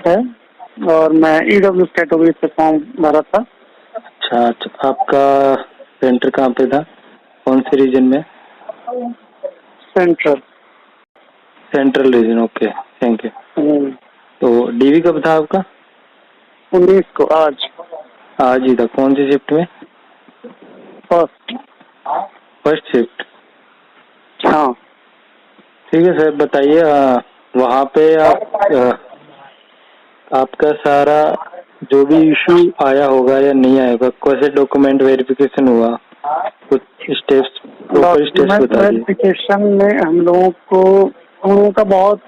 है और मैं ईडब्ल्यू कैटेगरी से फॉर्म भरा था। अच्छा, आपका सेंटर कहाँ पे था, कौन से रीजन में? Central region, okay, thank you. तो डीवी कब था आपका? 19 को। आज ही था। कौन सी शिफ्ट में? First shift. हाँ ठीक है सर, बताइए वहाँ पे आपका सारा जो भी इशू आया होगा या नहीं आया होगा, कैसे डॉक्यूमेंट वेरिफिकेशन हुआ, कुछ स्टेप्स, प्रॉपर स्टेप्स बता दीजिए। वेरिफिकेशन में हम लोगों का बहुत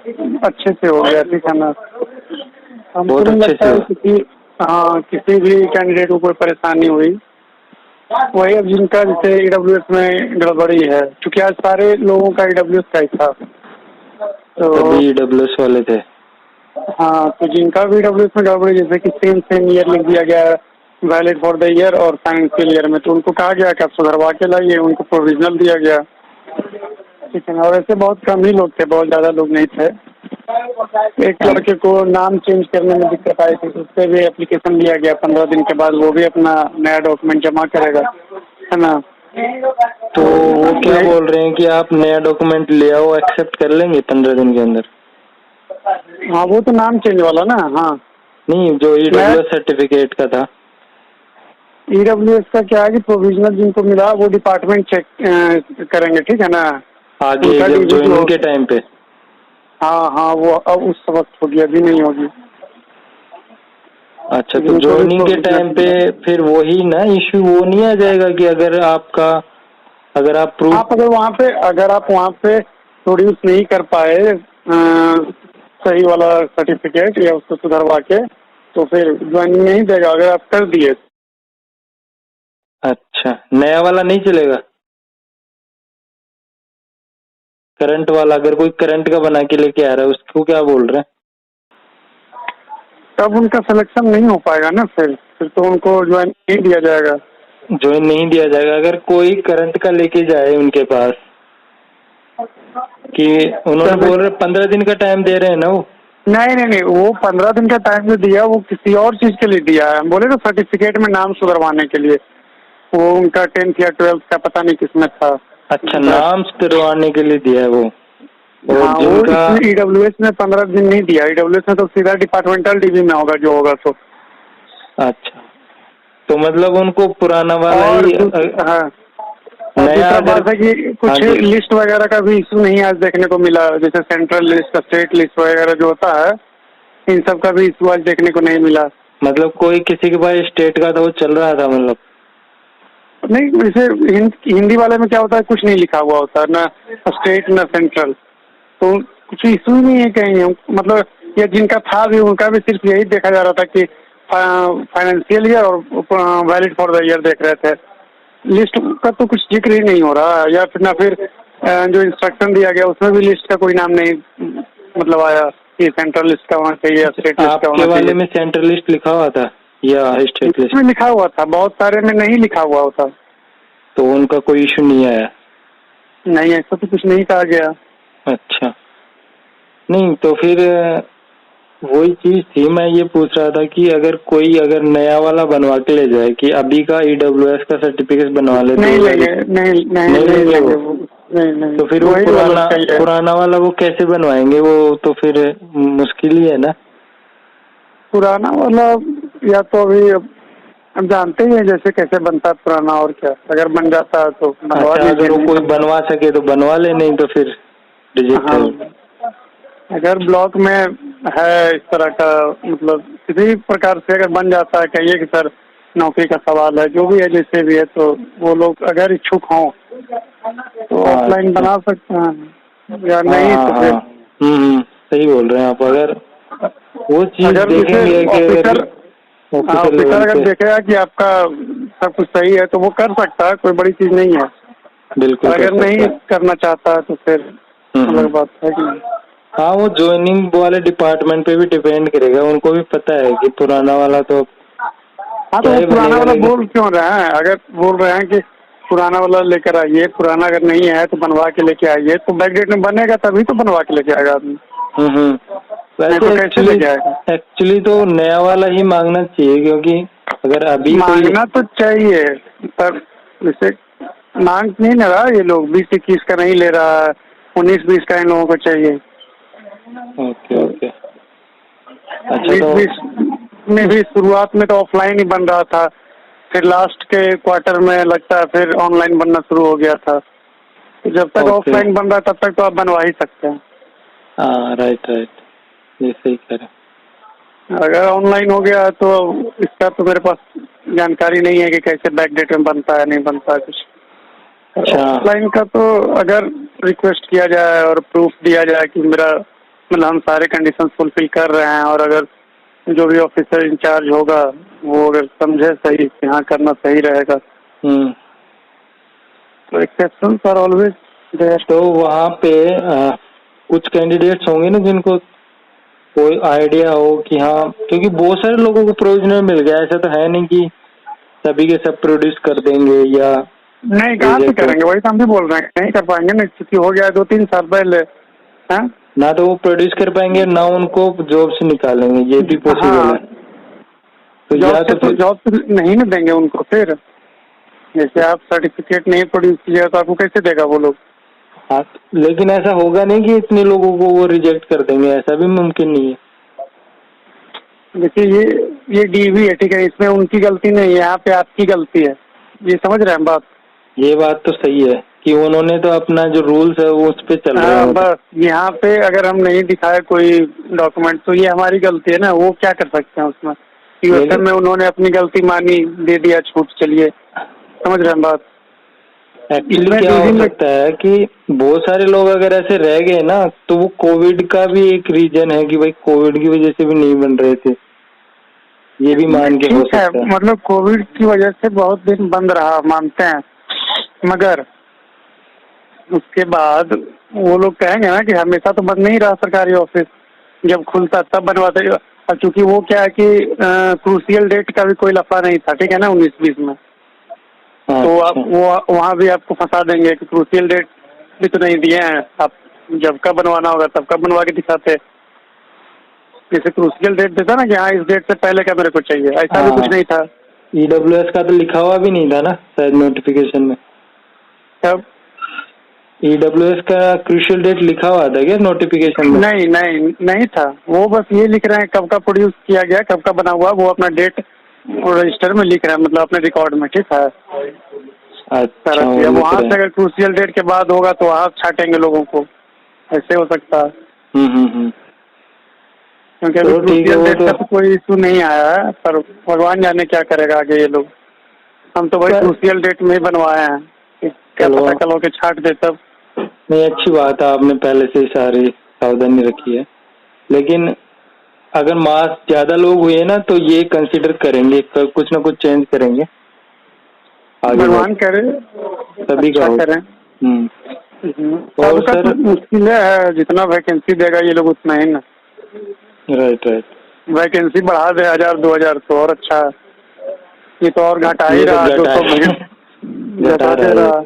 अच्छे से हो गया, ठीक है ना। हमको नहीं लगता है किसी भी कैंडिडेट को कोई परेशानी हुई। वही अब जिनका जैसे ईडब्ल्यूएस में गड़बड़ी है, क्योंकि आज सारे लोगों का ईडब्ल्यूएस का ही था, तो सभी ईडब्ल्यूएस वाले थे। हाँ, तो जिनका भी ईडब्ल्यूएस में गड़बड़ी, जैसे कि सेम ईयर लिख दिया गया वैलिड फॉर द ईयर और फाइनेंशियल ईयर में, तो उनको कहा गया कि आप सुधरवा के लाइए, उनको प्रोविजनल दिया गया, ठीक है ना। और ऐसे बहुत कम ही लोग थे, बहुत ज़्यादा लोग नहीं थे। एक लड़के को नाम चेंज करने में दिक्कत आई थी, तो उस पर भी एप्लीकेशन दिया गया 15 दिन के बाद, वो भी अपना नया डॉक्यूमेंट जमा करेगा, है ना। तो वो क्या बोल रहे हैं कि आप नया डॉक्यूमेंट ले आओ, एक्सेप्ट कर लेंगे 15 दिन के अंदर? हाँ, वो तो नाम चेंज वाला ना। हाँ नहीं, जो ईडब्ल्यूएस सर्टिफिकेट का था। ईडब्ल्यूएस का क्या है कि प्रोविजनल जिनको मिला वो डिपार्टमेंट चेक करेंगे, ठीक है ना, आगे जब ज्वाइनिंग के टाइम पे। हाँ, वो अब उस वक्त होगी, अभी नहीं होगी। अच्छा, तो ज्वाइनिंग के टाइम पे फिर वही ना इश्यू, वो नहीं आ जाएगा कि अगर आप वहाँ पे प्रोड्यूस नहीं कर पाए सही वाला सर्टिफिकेट या उसको सुधरवा के, तो फिर ज्वाइनिंग नहीं देगा, अगर आप कर दिए। अच्छा, नया वाला नहीं चलेगा? करंट वाला, अगर कोई करंट का बना के लेके आ रहा है, उसको क्या बोल रहे हैं? तब उनका सिलेक्शन नहीं हो पाएगा ना, फिर तो उनको ज्वाइन नहीं दिया जाएगा। ज्वाइन नहीं दिया जाएगा अगर कोई करंट का लेके जाए उनके पास, कि उन्होंने बोल रहे 15 दिन का टाइम दे रहे हैं ना वो? नहीं, वो 15 दिन का टाइम जो दिया वो किसी और चीज के लिए दिया है। हम बोले तो सर्टिफिकेट में नाम सुधरवाने के लिए, वो उनका 10th या 12th का पता नहीं किसमें था। अच्छा, नाम सुधरवाने के लिए दिया है वो। हाँ, वो ईडब्ल्यूएस में 15 दिन नहीं दिया। ईडब्ल्यूएस में तो सीधा डिपार्टमेंटल डीवी में होगा जो होगा। तो अच्छा, तो मतलब उनको पुराना वाला ही। हाँ, दूसरा बात है कि कुछ लिस्ट वगैरह का भी इशू नहीं आज देखने को मिला, जैसे सेंट्रल लिस्ट, स्टेट लिस्ट वगैरह जो होता है, इन सब का भी इशू आज देखने को नहीं मिला। मतलब कोई किसी के पास स्टेट का था, वो चल रहा था, मतलब नहीं, जैसे हिंदी वाले में क्या होता है, कुछ नहीं लिखा हुआ होता है, ना स्टेट ना सेंट्रल, तो कुछ इशू नहीं है कहीं। मतलब ये जिनका था भी, उनका भी सिर्फ यही देखा जा रहा था कि फाइनेंशियल ईयर और वैलिड फॉर द ईयर देख रहे थे। लिस्ट का तो कुछ जिक्र ही नहीं हो रहा, या फिर जो इंस्ट्रक्शन दिया गया उसमें भी लिस्ट का कोई नाम नहीं मतलब आया कि सेंट्रल लिस्ट का होना चाहिए या स्टेट लिस्ट का होना चाहिए। वाले में सेंट्रल लिस्ट लिखा हुआ था या स्टेट लिस्ट में लिखा हुआ था? बहुत सारे में नहीं लिखा हुआ होता, तो उनका कोई इशू नहीं आया? नहीं, ऐसा तो कुछ नहीं कहा गया। अच्छा, नहीं तो फिर वही चीज थी, मैं ये पूछ रहा था कि अगर नया वाला बनवा के ले जाए, कि अभी का ईडब्ल्यूएस का सर्टिफिकेट बनवा ले, नहीं लेंगे, नहीं, तो फिर वो पुराना वाला वो कैसे बनवाएंगे? वो तो फिर मुश्किल ही है ना। पुराना वाला या तो अभी हम जानते ही हैं जैसे कैसे बनता है पुराना, और क्या, अगर बन जाता है तो बनवा लीजिए। अगर वो कोई बनवा सके तो बनवा ले, नहीं तो फिर रिजेक्ट है। अगर ब्लॉक में है इस तरह का, मतलब किसी प्रकार से अगर बन जाता है, कहिए कि सर नौकरी का सवाल है, जो भी है जैसे भी है, तो वो लोग अगर इच्छुक हों तो ऑफलाइन बना सकते हैं, या नहीं तो फिर सही बोल रहे हैं आप। अगर वो चीज देखेंगे कि ऑफिसर अगर देखेगा कि आपका सब कुछ सही है तो वो कर सकता है, कोई बड़ी चीज नहीं है। बिल्कुल। अगर नहीं करना चाहता है तो फिर अलग बात है कि हाँ, वो ज्वाइनिंग वाले डिपार्टमेंट पे भी डिपेंड करेगा, उनको भी पता है कि पुराना वाला तो। हाँ, तो वो पुराना वाला बोल क्यों रहे हैं? अगर बोल रहे हैं कि पुराना वाला लेकर आइए, पुराना अगर नहीं है तो बनवा के लेके आइए, तो बैकडेट में बनेगा तभी तो बनवा के लेके आएगा आदमी। नहीं तो कैसे ले जाएगा? एक्चुअली तो नया वाला ही मांगना चाहिए, क्योंकि अगर अभी मांगना तो चाहिए, पर जैसे मांग नहीं ना रहा ये लोग, 20-21 का नहीं ले रहा, 19-20 का इन लोगों को चाहिए। ओके ओके, अच्छा। 20-20 में भी शुरुआत में तो ऑफलाइन ही बन रहा था, फिर लास्ट के क्वार्टर में लगता है फिर ऑनलाइन बनना शुरू हो गया था। तो जब तक ऑफलाइन बन रहा है तब तक तो आप बनवा ही सकते हैं। हाँ राइट राइट, ये सही कह रहे। अगर ऑनलाइन हो गया तो इसका तो मेरे पास जानकारी नहीं है कि कैसे बैकडेट में बनता है नहीं बनता है कुछ। ऑफलाइन का तो अगर रिक्वेस्ट किया जाए और प्रूफ दिया जाए कि मेरा मतलब हम सारे कंडीशन फुलफिल कर रहे हैं, और अगर जो भी ऑफिसर इंचार्ज होगा वो अगर समझे सही कि हाँ करना सही रहेगा, तो एक्सेप्शन फॉर ऑलवेज देयर। तो वहाँ पे कुछ कैंडिडेट्स होंगे ना जिनको कोई आइडिया हो कि हाँ, क्योंकि बहुत सारे लोगों को प्रोविजनल मिल गया, ऐसा तो है नहीं कि सभी के सब प्रोड्यूस कर देंगे या नहीं। कहाँ से करेंगे? वही तो हम भी बोल रहे हैं, नहीं कर पाएंगे ना, क्योंकि हो गया 2-3 साल पहले। ना तो वो प्रोड्यूस कर पाएंगे ना उनको जॉब से निकालेंगे, ये भी पॉसिबल है। तो जॉब से नहीं ना देंगे उनको। फिर जैसे आप सर्टिफिकेट नहीं प्रोड्यूस किया तो आपको कैसे देगा वो लोग? हाँ, लेकिन ऐसा होगा नहीं कि इतने लोगों को वो रिजेक्ट कर देंगे, ऐसा भी मुमकिन नहीं है। देखिए ये डीवी है, ठीक है, इसमें उनकी गलती नहीं है, यहाँ पे आपकी गलती है, ये समझ रहे हैं बात? ये बात तो सही है कि उन्होंने तो अपना जो रूल्स है वो उस पे चल रहे हैं। बस यहाँ पे अगर हम नहीं दिखाए कोई डॉक्यूमेंट तो ये हमारी गलती है ना, वो क्या कर सकते हैं उसमें? यूएसएम में उन्होंने अपनी गलती मानी, दे दिया छूट, चलिए, समझ रहे हैं बात? एक्चुअली क्या हो सकता है कि बहुत सारे लोग अगर ऐसे रह गए ना, तो वो कोविड का भी एक रीजन है कि भाई कोविड की वजह से भी नहीं बन रहे थे, ये भी मान के हो सकता है। मतलब कोविड की वजह से बहुत दिन बंद रहा, मानते हैं, मगर उसके बाद वो लोग कहेंगे ना कि हमेशा तो बंद नहीं रहा सरकारी ऑफिस, जब खुलता तब बनवाते। और चूंकि वो क्या है कि क्रूशियल डेट का भी कोई लफड़ा नहीं था, ठीक है ना, 19-20 में, तो आप वो वहाँ भी आपको फंसा देंगे कि क्रूशियल डेट भी तो नहीं दिए हैं, आप जब का बनवाना होगा तब का बनवा के दिखाते। जैसे क्रूशियल डेट देता ना कि हाँ इस डेट से पहले का मेरे को चाहिए, ऐसा भी कुछ नहीं था। ईडब्ल्यूएस का तो लिखा हुआ भी नहीं था ना शायद नोटिफिकेशन में। तब ईडब्ल्यूएस का क्रूशियल डेट लिखा हुआ था क्या नोटिफिकेशन में? नहीं था। वो बस ये लिख रहे हैं कब का प्रोड्यूस किया गया, कब का बना हुआ, वो अपना डेट और रजिस्टर में लिख रहे हैं, मतलब अपने रिकॉर्ड में, ठीक है। अच्छा, वहाँ से अगर क्रूशियल डेट के बाद होगा तो वहाँ छाटेंगे लोगों को, ऐसे हो सकता है। क्योंकि अभी क्रूशियल डेट का तो कोई इशू नहीं आया है, पर भगवान जाने क्या करेगा आगे ये लोग। हम तो वही क्रूशियल डेट में ही बनवाए हैं, क्या पता कल होके छाट दे तब। नहीं, अच्छी बात है, आपने पहले से सारी सावधानी रखी है। लेकिन अगर मास ज्यादा लोग हुए ना तो ये कंसीडर करेंगे, कुछ ना कुछ चेंज करेंगे, भगवान करे सभी का करें। और सर मुश्किल है, जितना वैकेंसी देगा ये लोग उतना ही ना। राइट। वैकेंसी बढ़ा दे 1000-2000 तो और अच्छा है, ये तो और घटा ही रहा, घटा दे रहा।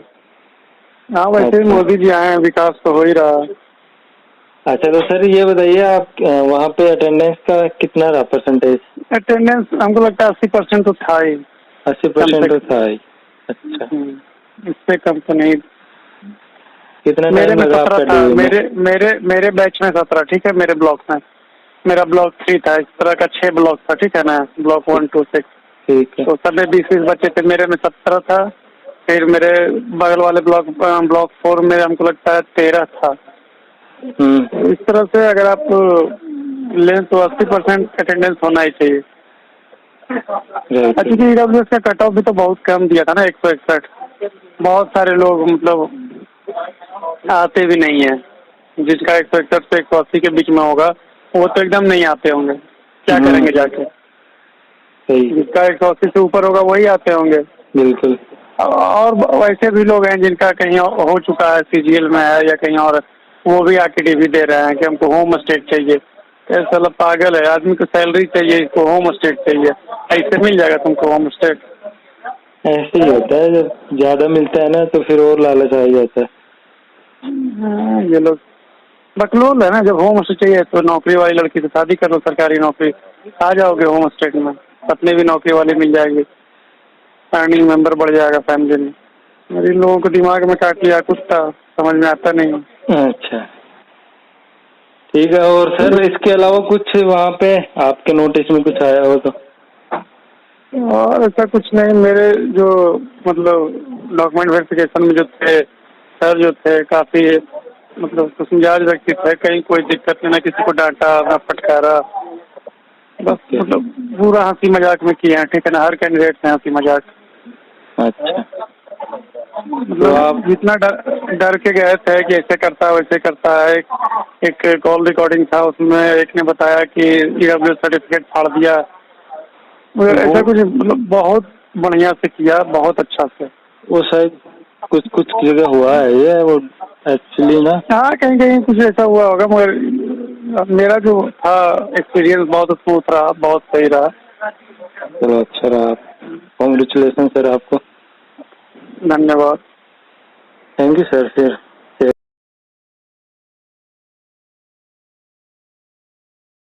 हाँ, वैसे मोदी जी आए हैं, विकास तो हो ही रहा। अच्छा, तो सर ये बताइए आप वहाँ पे अटेंडेंस का कितना रहा परसेंटेज? अटेंडेंस हमको लगता है 80% तो था ही। 80% तो था ही। अच्छा, इससे कम तो नहीं। कितना मेरे में 17 था, मेरे बैच में 17, ठीक है, मेरे ब्लॉक में। मेरा ब्लॉक 3 था, इस तरह का 6 ब्लॉक था, ठीक है ना, ब्लॉक 1, 2, 6, ठीक है। तो सब में 20-20 बच्चे थे, मेरे में 17 था। फिर मेरे बगल वाले ब्लॉक 4 में हमको लगता है 13 था। इस तरह से अगर आप लें तो 80% अटेंडेंस होना ही चाहिए। क्योंकि ईडब्ल्यूएस का कट ऑफ भी तो बहुत कम दिया था ना, 161। बहुत सारे लोग मतलब आते भी नहीं है, जिसका 161 से 180 के बीच में होगा वो तो एकदम नहीं आते होंगे, क्या करेंगे जाके। जिसका 180 से ऊपर होगा वही आते होंगे। बिल्कुल। और वैसे भी लोग हैं जिनका कहीं हो चुका है, सीजीएल में है या कहीं और, वो भी आके डीवी दे रहे हैं कि हमको होम स्टेट चाहिए। ऐसा मतलब पागल है, आदमी को सैलरी चाहिए, इसको होम स्टेट चाहिए, ऐसे मिल जाएगा तुमको होम स्टेट? ऐसे ही होता है, जब ज्यादा मिलता है ना तो फिर और लालच आ जाता है। ये लोग बकलोल है ना, जब होम स्टे चाहिए तो नौकरी वाली लड़की से शादी कर लो, सरकारी नौकरी, आ जाओगे होम स्टे में, पत्नी भी नौकरी वाली मिल जाएगी, अर्निंग मेंबर बढ़ जाएगा फैमिली में। मेरे लोगों को दिमाग में काट लिया, कुछ था समझ में आता नहीं। अच्छा ठीक है। और सर इसके अलावा कुछ वहाँ पे आपके नोटिस में कुछ आया हो तो? और ऐसा कुछ नहीं, मेरे जो मतलब डॉक्यूमेंट वेरिफिकेशन में जो थे सर, जो थे काफी मतलब कुछ मिजाज व्यक्ति थे, कहीं कोई दिक्कत नहीं, ना किसी को डांटा ना फटकारा, बस मतलब पूरा हंसी मजाक में किए हैं, ठीक है ना, हर कैंडिडेट से हंसी मजाक। अच्छा मतलब आप जितना डर के गए थे कि ऐसे करता है वैसे करता है, एक कॉल रिकॉर्डिंग था, उसमें एक ने बताया कि ईडब्ल्यू सर्टिफिकेट फाड़ दिया, ऐसा कुछ मतलब बहुत बढ़िया से किया, बहुत अच्छा से। वो शायद कुछ कुछ जगह हुआ है ये, वो एक्चुअली ना। हाँ कहीं कहीं कुछ ऐसा हुआ होगा, मगर मेरा जो था एक्सपीरियंस बहुत स्मूथ रहा, बहुत सही रहा। चलो अच्छा रहा, कॉन्ग्रेचुलेसन सर आपको। धन्यवाद। Thank you sir. फिर